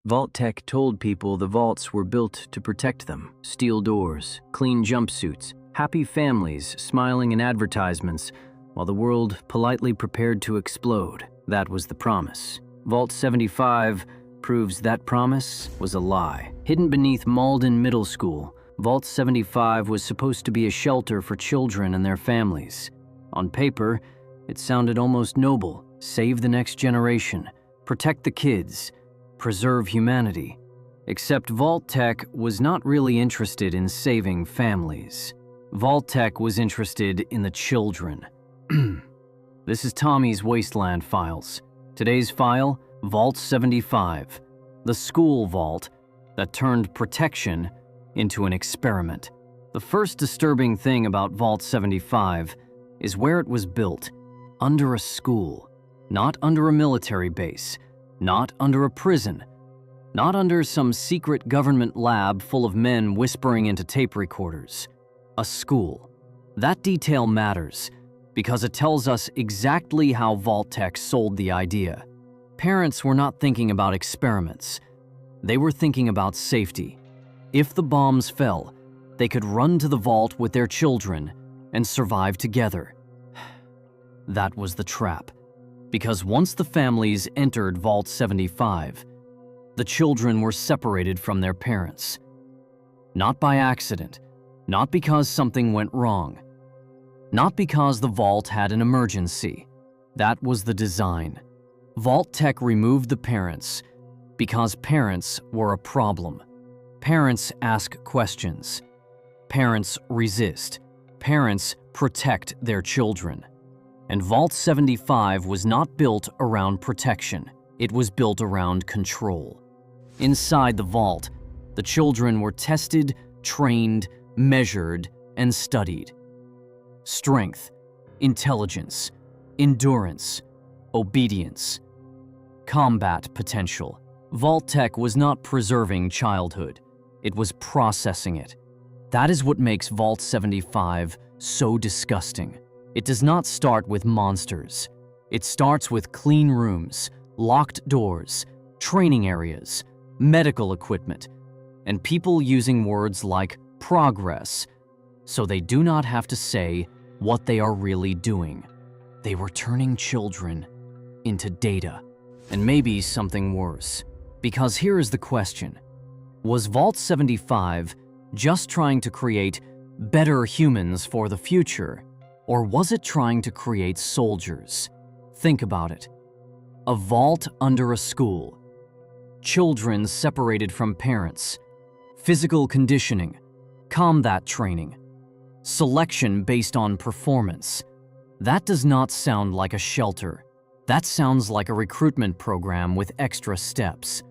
Vault-Tec told people the vaults were built to protect them. Steel doors, clean jumpsuits, happy families smiling in advertisements, while the world politely prepared to explode. That was the promise. Vault 75 proves that promise was a lie. Hidden beneath Malden Middle School, Vault 75 was supposed to be a shelter for children and their families. On paper, it sounded almost noble. Save the next generation, protect the kids, preserve humanity. Except Vault-Tec was not really interested in saving families. Vault-Tec was interested in the children. This is Tommy's Wasteland files. Today's file, Vault 75, the school vault that turned protection into an experiment. The first disturbing thing about Vault 75 is where it was built, under a school, not under a military base, not under a prison, not under some secret government lab full of men whispering into tape recorders. A school. That detail matters because it tells us exactly how Vault-Tec sold the idea. Parents were not thinking about experiments. They were thinking about safety. If the bombs fell, they could run to the vault with their children and survive together. That was the trap. Because once the families entered Vault 75, the children were separated from their parents. Not by accident, not because something went wrong, not because the vault had an emergency. That was the design. Vault-Tec removed the parents because parents were a problem. Parents ask questions. Parents resist. Parents protect their children. And Vault 75 was not built around protection. It was built around control. Inside the vault, the children were tested, trained, measured, and studied. Strength, intelligence, endurance, obedience, combat potential. Vault-Tec was not preserving childhood. It was processing it. That is what makes Vault 75 so disgusting. It does not start with monsters. It starts with clean rooms, locked doors, training areas, medical equipment, and people using words like progress, so they do not have to say what they are really doing. They were turning children into data, and maybe something worse. Because here is the question. Was Vault 75 just trying to create better humans for the future? Or was it trying to create soldiers? Think about it. A vault under a school. Children separated from parents. Physical conditioning. Combat training. Selection based on performance. That does not sound like a shelter. That sounds like a recruitment program with extra steps.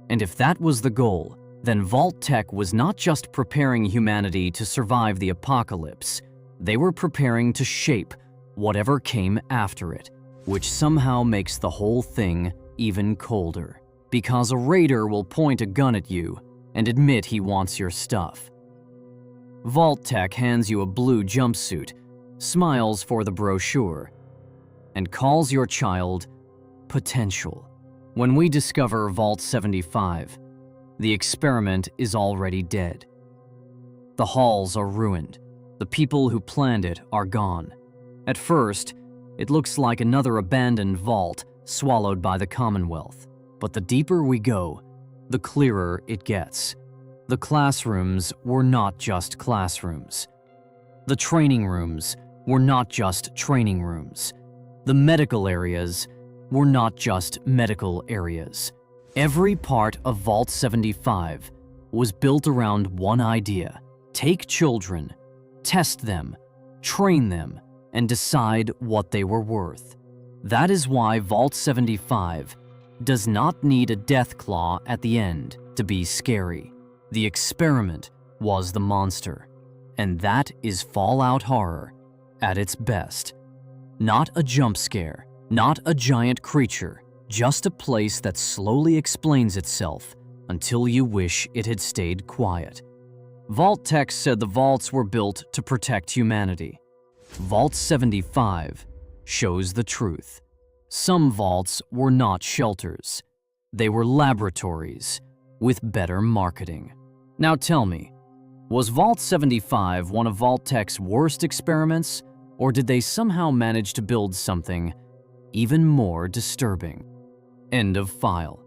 And if that was the goal, then Vault-Tec was not just preparing humanity to survive the apocalypse. They were preparing to shape whatever came after it, which somehow makes the whole thing even colder. Because a raider will point a gun at you and admit he wants your stuff. Vault-Tec hands you a blue jumpsuit, smiles for the brochure, and calls your child potential. When we discover Vault 75, the experiment is already dead. The halls are ruined. The people who planned it are gone. At first, it looks like another abandoned vault swallowed by the Commonwealth. But the deeper we go, the clearer it gets. The classrooms were not just classrooms. The training rooms were not just training rooms. The medical areas were not just medical areas. Every part of Vault 75 was built around one idea: take children, test them, train them, and decide what they were worth. That is why Vault 75 does not need a death claw at the end to be scary. The experiment was the monster, and that is Fallout horror at its best. Not a jump scare, not a giant creature, just a place that slowly explains itself until you wish it had stayed quiet. Vault-Tec said the vaults were built to protect humanity. Vault 75 shows the truth. Some vaults were not shelters. They were laboratories with better marketing. Now tell me, was Vault 75 one of Vault-Tec's worst experiments, or did they somehow manage to build something even more disturbing? End of file.